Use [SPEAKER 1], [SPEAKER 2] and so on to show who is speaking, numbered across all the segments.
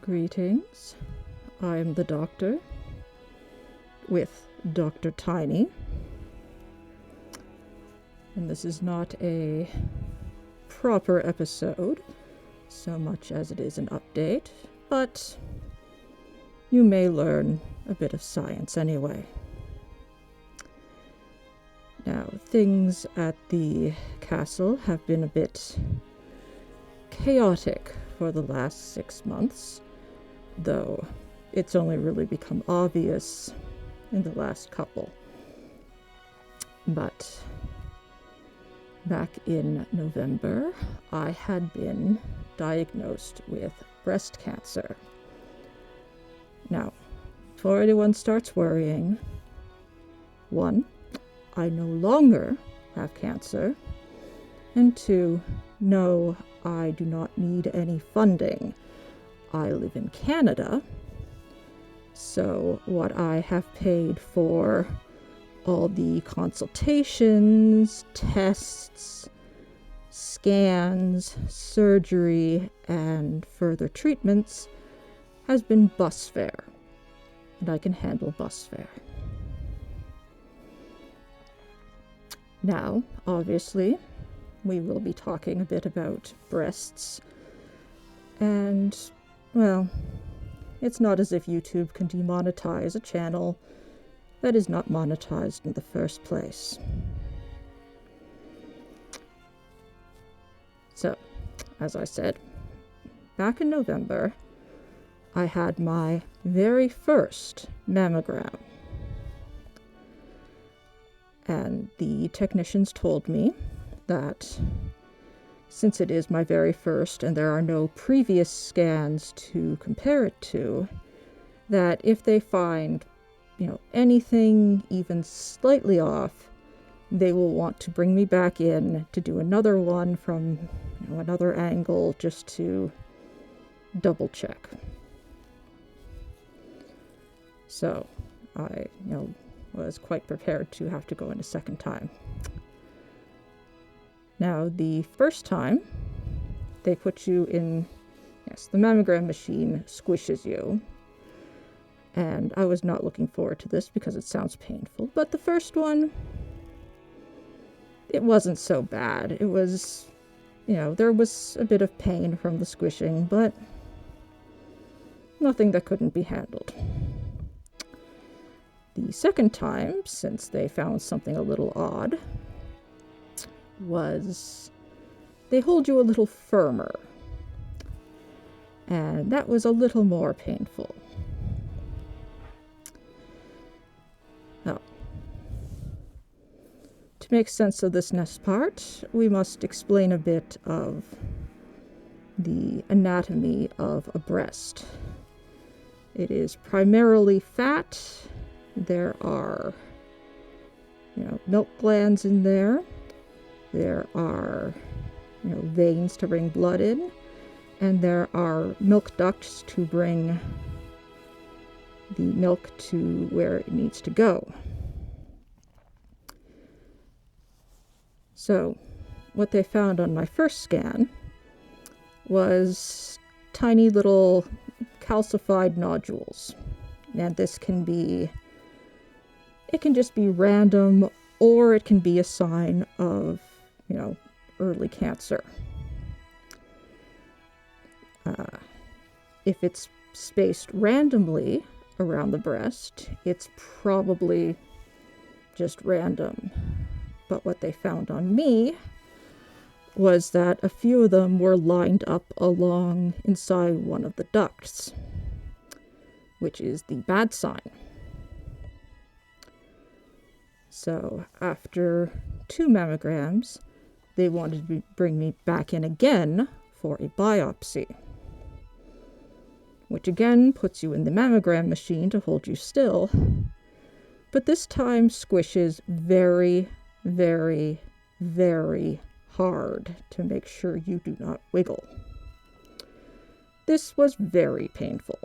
[SPEAKER 1] Greetings. I'm the doctor with Dr. Tiny. And this is not a proper episode, so much as it is an update, but you may learn a bit of science anyway. Now, things at the castle have been a bit chaotic for the last 6 months, though it's only really become obvious in the last couple. But back in November, I had been diagnosed with breast cancer. Now, before anyone starts worrying, 1, I no longer have cancer, and 2, no, I do not need any funding. I live in Canada, so what I have paid for all the consultations, tests, scans, surgery, and further treatments has been bus fare, and I can handle bus fare. Now, obviously, we will be talking a bit about breasts, and, well, it's not as if YouTube can demonetize a channel that is not monetized in the first place. So, as I said, back in November, I had my very first mammogram. And the technicians told me that since it is my very first and there are no previous scans to compare it to, that if they find, anything even slightly off, they will want to bring me back in to do another one from another angle just to double check. So I, was quite prepared to have to go in a second time. Now, the first time, they put you in, the mammogram machine squishes you. And I was not looking forward to this because it sounds painful. But the first one, it wasn't so bad. It was, there was a bit of pain from the squishing, but nothing that couldn't be handled. The second time, since they found something a little odd, was they hold you a little firmer, and that was a little more painful. Now, to make sense of this next part, we must explain a bit of the anatomy of a breast. It is primarily fat. There are, milk glands in there. There are, veins to bring blood in, and there are milk ducts to bring the milk to where it needs to go. So, what they found on my first scan was tiny little calcified nodules. And this can just be random, or it can be a sign of early cancer. If it's spaced randomly around the breast, it's probably just random. But what they found on me was that a few of them were lined up along inside one of the ducts, which is the bad sign. So after 2 mammograms, they wanted to bring me back in again for a biopsy, which again puts you in the mammogram machine to hold you still, but this time squishes very, very, very hard to make sure you do not wiggle. This was very painful.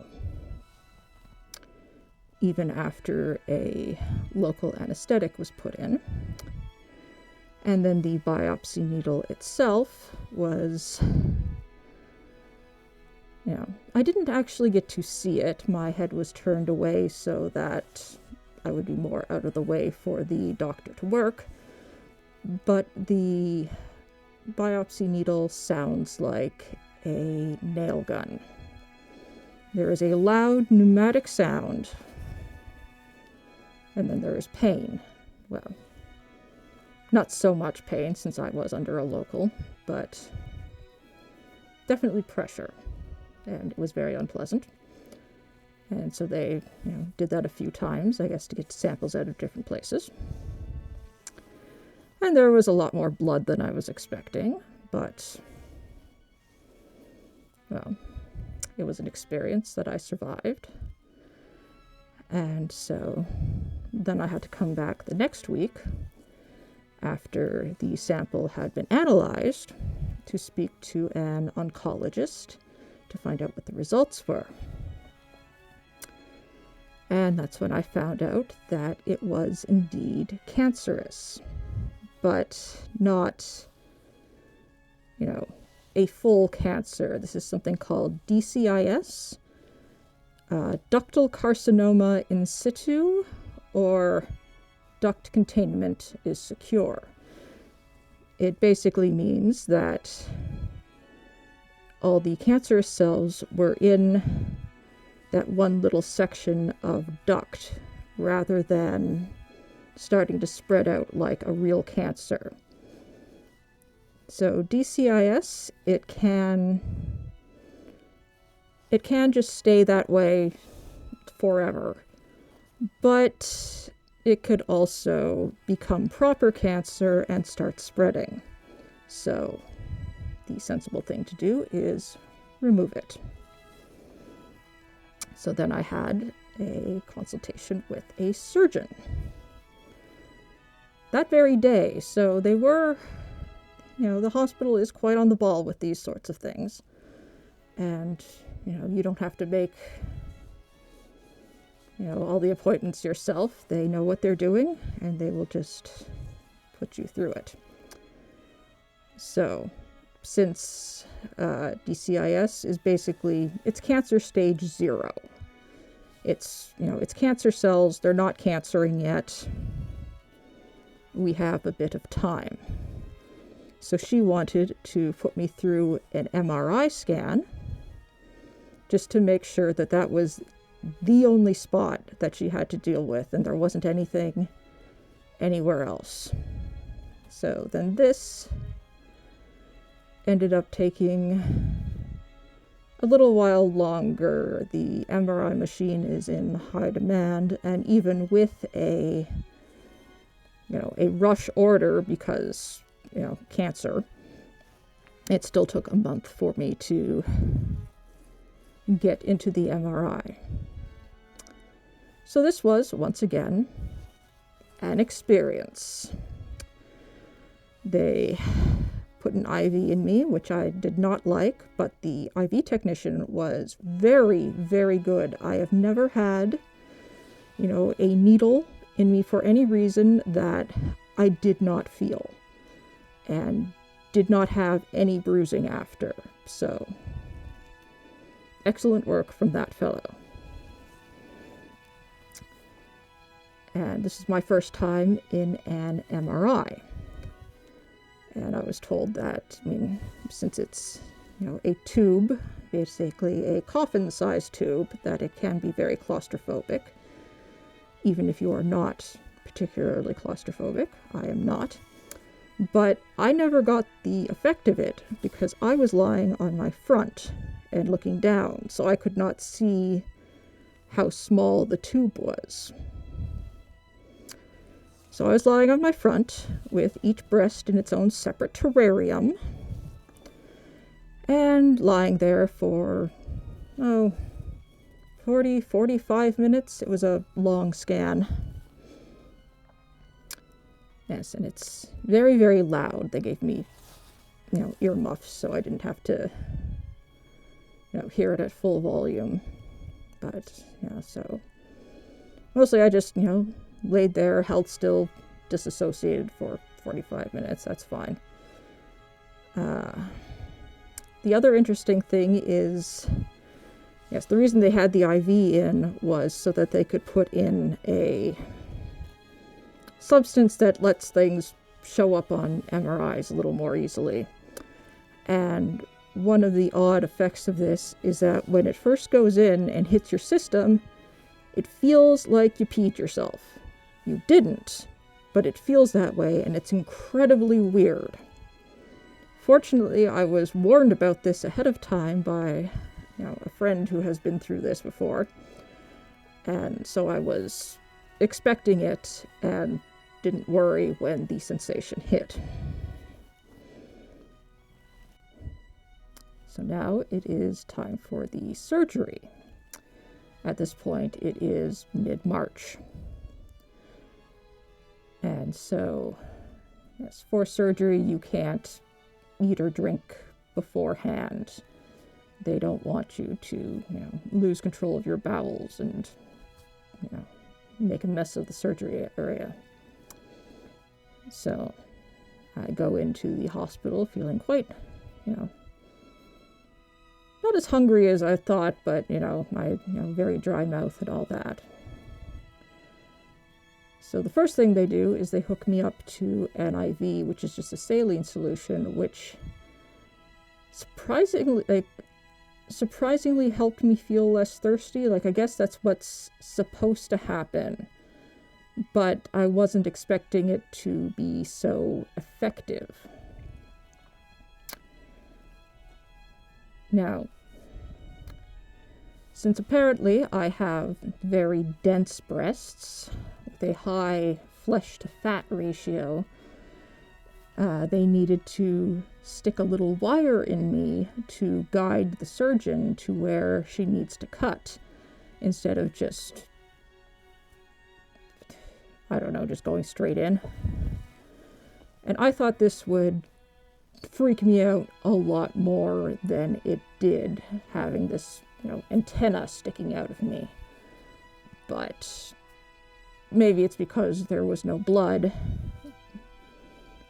[SPEAKER 1] Even after a local anesthetic was put in. And then the biopsy needle itself was I didn't actually get to see it. My head was turned away so that I would be more out of the way for the doctor to work. But the biopsy needle sounds like a nail gun. There is a loud pneumatic sound, and then there is pain. Well, not so much pain since I was under a local, but definitely pressure, and it was very unpleasant. And so they, did that a few times, I guess, to get samples out of different places. And there was a lot more blood than I was expecting, but, well, it was an experience that I survived. And so then I had to come back the next week after the sample had been analyzed to speak to an oncologist to find out what the results were. And that's when I found out that it was indeed cancerous, but not, a full cancer. This is something called DCIS, ductal carcinoma in situ, or duct containment is secure. It basically means that all the cancerous cells were in that one little section of duct rather than starting to spread out like a real cancer. So DCIS, it can just stay that way forever, but it could also become proper cancer and start spreading. So the sensible thing to do is remove it. So then I had a consultation with a surgeon that very day. So they were, the hospital is quite on the ball with these sorts of things. And, you don't have to make, all the appointments yourself. They know what they're doing, and they will just put you through it. So, since DCIS is basically, it's cancer stage 0. It's cancer cells, they're not cancering yet. We have a bit of time. So she wanted to put me through an MRI scan just to make sure that that was the only spot that she had to deal with and there wasn't anything anywhere else. So then this ended up taking a little while longer. The MRI machine is in high demand, and even with a rush order because, cancer, it still took a month for me to get into the MRI. So this was, once again, an experience. They put an IV in me, which I did not like, but the IV technician was very, very good. I have never had, a needle in me for any reason that I did not feel, and did not have any bruising after. So, excellent work from that fellow. And this is my first time in an MRI. And I was told that, since it's, a tube, basically a coffin-sized tube, that it can be very claustrophobic, even if you are not particularly claustrophobic. I am not. But I never got the effect of it because I was lying on my front and looking down, so I could not see how small the tube was. So I was lying on my front with each breast in its own separate terrarium and lying there for, 45 minutes. It was a long scan. Yes, and it's very, very loud. They gave me, earmuffs, so I didn't have to, hear it at full volume. But, so mostly I just, laid there, held still, disassociated for 45 minutes. That's fine. The other interesting thing is Yes, the reason they had the IV in was so that they could put in a substance that lets things show up on MRIs a little more easily. And one of the odd effects of this is that when it first goes in and hits your system, it feels like you peed yourself. You didn't, but it feels that way, and it's incredibly weird. Fortunately, I was warned about this ahead of time by, a friend who has been through this before, and so I was expecting it and didn't worry when the sensation hit. So now it is time for the surgery. At this point, it is mid-March. And so, yes, for surgery, you can't eat or drink beforehand. They don't want you to, lose control of your bowels and, make a mess of the surgery area. So I go into the hospital feeling quite, not as hungry as I thought, but, my, very dry mouth and all that. So the first thing they do is they hook me up to an IV, which is just a saline solution, which surprisingly helped me feel less thirsty. I guess that's what's supposed to happen, but I wasn't expecting it to be so effective. Now, since apparently I have very dense breasts with a high flesh-to-fat ratio, they needed to stick a little wire in me to guide the surgeon to where she needs to cut, instead of just, just going straight in. And I thought this would freak me out a lot more than it did, having this, antenna sticking out of me. But maybe it's because there was no blood.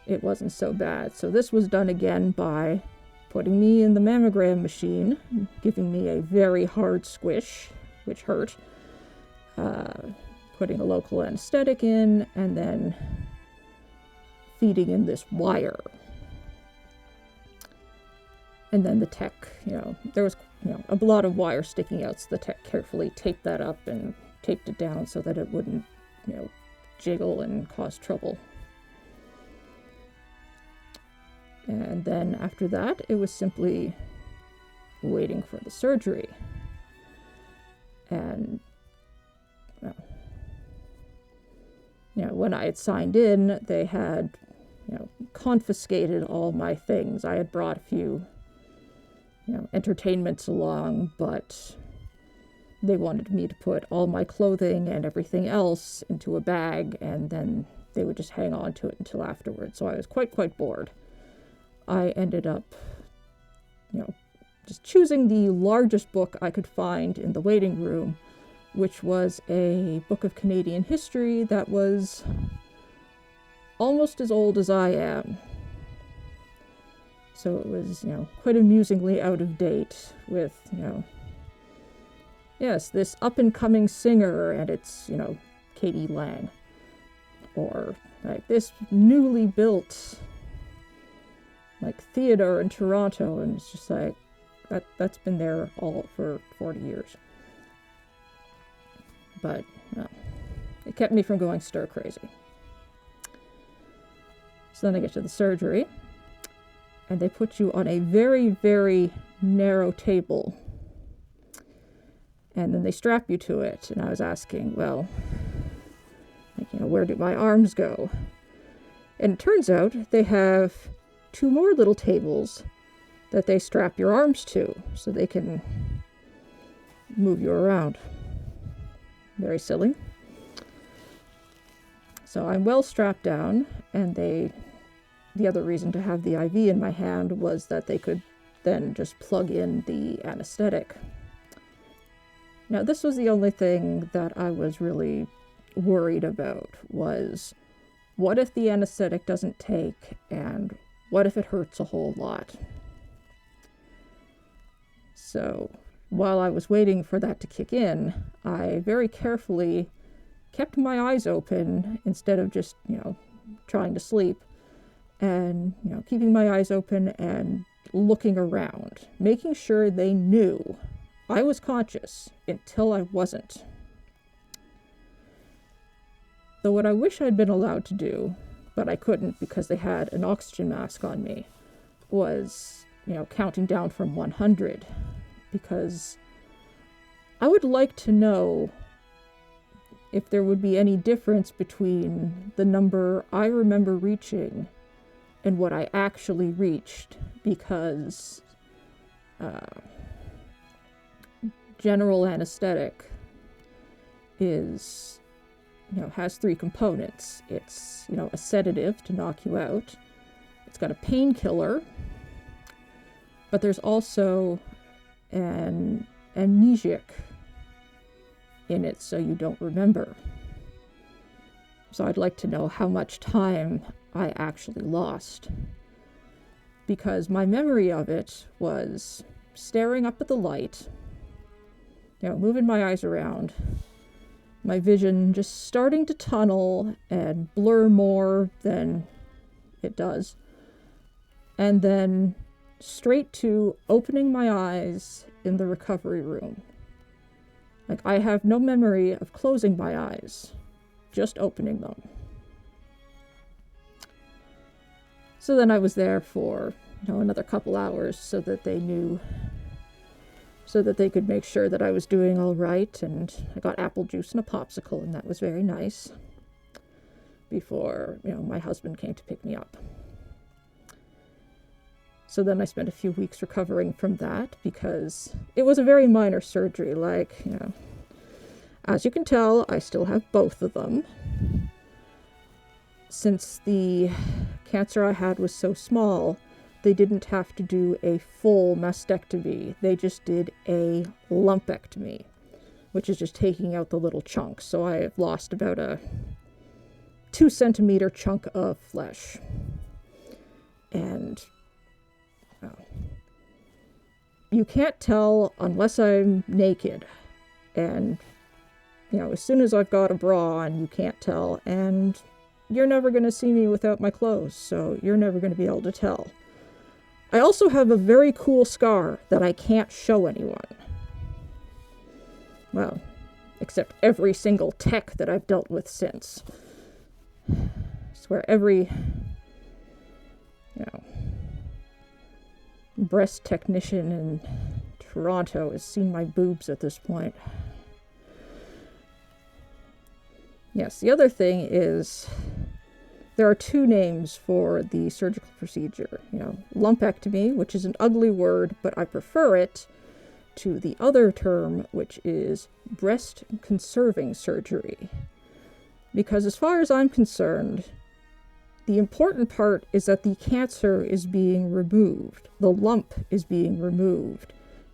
[SPEAKER 1] It wasn't so bad. So this was done again by putting me in the mammogram machine, giving me a very hard squish, which hurt, putting a local anesthetic in, and then feeding in this wire. And then the tech, there was, a lot of wire sticking out, so the tech carefully taped that up and taped it down so that it wouldn't, jiggle and cause trouble. And then after that, it was simply waiting for the surgery. And, when I had signed in, they had, confiscated all my things. I had brought a few, entertainments along, but they wanted me to put all my clothing and everything else into a bag, and then they would just hang on to it until afterwards. So I was quite bored. I ended up, just choosing the largest book I could find in the waiting room, which was a book of Canadian history that was almost as old as I am. So it was, quite amusingly out of date with, yes, this up-and-coming singer, and it's, Katie Lang. Or, this newly built, theater in Toronto, and it's just that's been there all for 40 years. But, it kept me from going stir-crazy. So then I get to the surgery, and they put you on a very, very narrow table. And then they strap you to it, and I was asking, well, where do my arms go? And it turns out they have 2 more little tables that they strap your arms to, so they can move you around. Very silly. So I'm well strapped down, and the other reason to have the IV in my hand was that they could then just plug in the anesthetic. Now, this was the only thing that I was really worried about, was what if the anesthetic doesn't take, and what if it hurts a whole lot? So while I was waiting for that to kick in, I very carefully kept my eyes open instead of just, trying to sleep, and, keeping my eyes open and looking around, making sure they knew I was conscious until I wasn't. Though what I wish I'd been allowed to do, but I couldn't because they had an oxygen mask on me, was, counting down from 100, because I would like to know if there would be any difference between the number I remember reaching and what I actually reached, because general anesthetic is, has 3 components. It's, a sedative to knock you out. It's got a painkiller, but there's also an amnesiac in it, so you don't remember. So I'd like to know how much time I actually lost, because my memory of it was staring up at the light, moving my eyes around, my vision just starting to tunnel and blur more than it does, and then straight to opening my eyes in the recovery room. Like, I have no memory of closing my eyes, just opening them. So then I was there for, another couple hours so that they knew, so that they could make sure that I was doing all right, and I got apple juice and a popsicle, and that was very nice, before, my husband came to pick me up. So then I spent a few weeks recovering from that, because it was a very minor surgery. Like, as you can tell, I still have both of them. Since the cancer I had was so small, they didn't have to do a full mastectomy. They just did a lumpectomy, which is just taking out the little chunks. So I have lost about a 2-centimeter chunk of flesh. And you can't tell unless I'm naked, and as soon as I've got a bra on, you can't tell, and you're never going to see me without my clothes, so you're never going to be able to tell. I also have a very cool scar that I can't show anyone. Well, except every single tech that I've dealt with since. I swear every, breast technician in Toronto has seen my boobs at this point. Yes, the other thing is there are 2 names for the surgical procedure. Lumpectomy, which is an ugly word, but I prefer it to the other term, which is breast conserving surgery. Because as far as I'm concerned, the important part is that the cancer is being removed. The lump is being removed.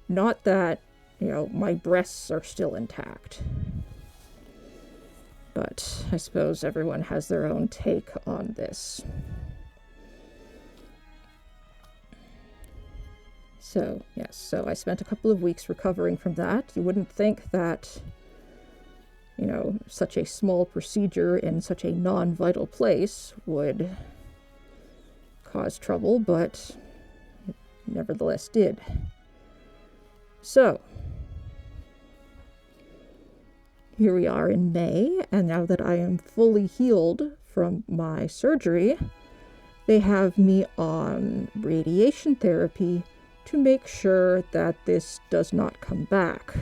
[SPEAKER 1] Not that, my breasts are still intact. But I suppose everyone has their own take on this. So, yes, so I spent a couple of weeks recovering from that. You wouldn't think that, such a small procedure in such a non-vital place would cause trouble, but it nevertheless did. So, here we are in May, and now that I am fully healed from my surgery, they have me on radiation therapy to make sure that this does not come back.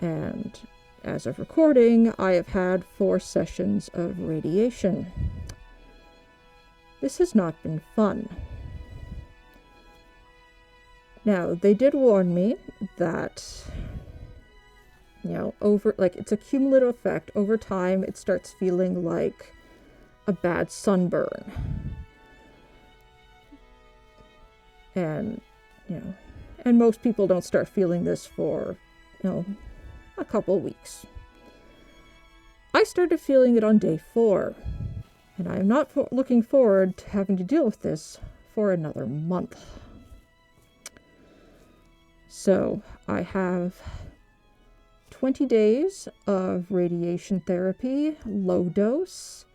[SPEAKER 1] And as of recording, I have had 4 sessions of radiation. This has not been fun. Now, they did warn me that, it's a cumulative effect. Over time, it starts feeling like a bad sunburn. And, and most people don't start feeling this for, a couple of weeks. I started feeling it on day 4, and I am not looking forward to having to deal with this for another month. So I have 20 days of radiation therapy, low dose.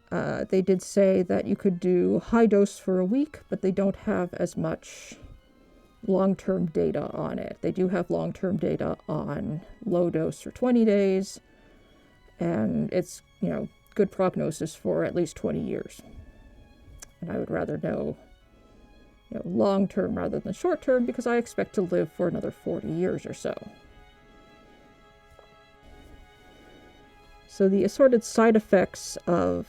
[SPEAKER 1] They did say that you could do high dose for a week, but they don't have as much long-term data on it. They do have long-term data on low dose for 20 days, and it's, good prognosis for at least 20 years. And I would rather know, long-term rather than short-term, because I expect to live for another 40 years or so. So the assorted side effects of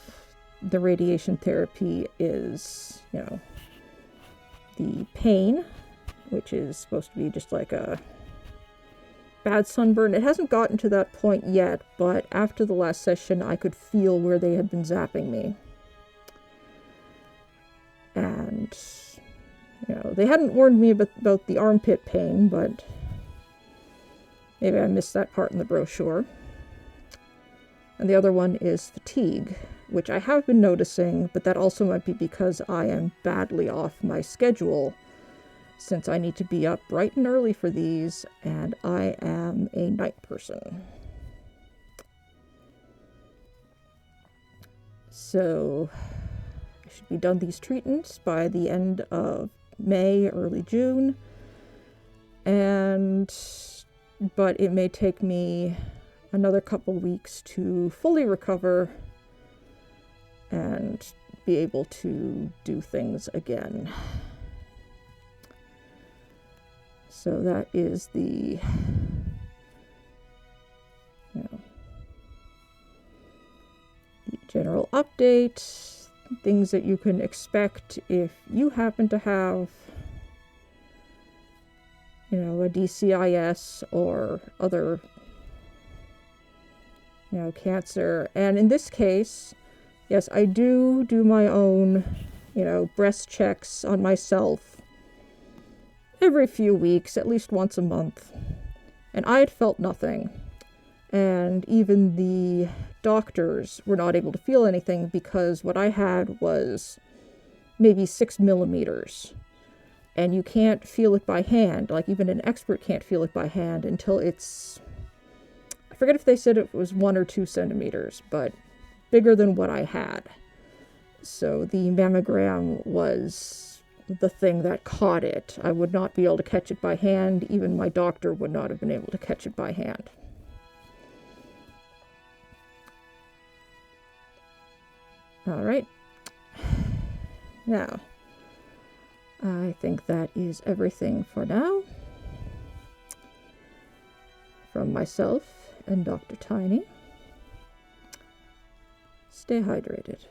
[SPEAKER 1] the radiation therapy is, the pain, which is supposed to be just like a bad sunburn. It hasn't gotten to that point yet, but after the last session, I could feel where they had been zapping me. And, they hadn't warned me about the armpit pain, but maybe I missed that part in the brochure. And the other one is fatigue, which I have been noticing, but that also might be because I am badly off my schedule, since I need to be up bright and early for these, and I am a night person. So I should be done these treatments by the end of May, early June, but it may take me another couple weeks to fully recover and be able to do things again. So that is the, the general update, things that you can expect if you happen to have, a DCIS or other, cancer. And in this case, yes, I do my own, breast checks on myself every few weeks, at least once a month. And I had felt nothing. And even the doctors were not able to feel anything because what I had was maybe 6 millimeters. And you can't feel it by hand. Like, even an expert can't feel it by hand until it's, I forget if they said it was 1 or 2 centimeters, but bigger than what I had. So the mammogram was the thing that caught it. I would not be able to catch it by hand. Even my doctor would not have been able to catch it by hand. All right. Now, I think that is everything for now. From myself and Dr. Tiny. Stay hydrated.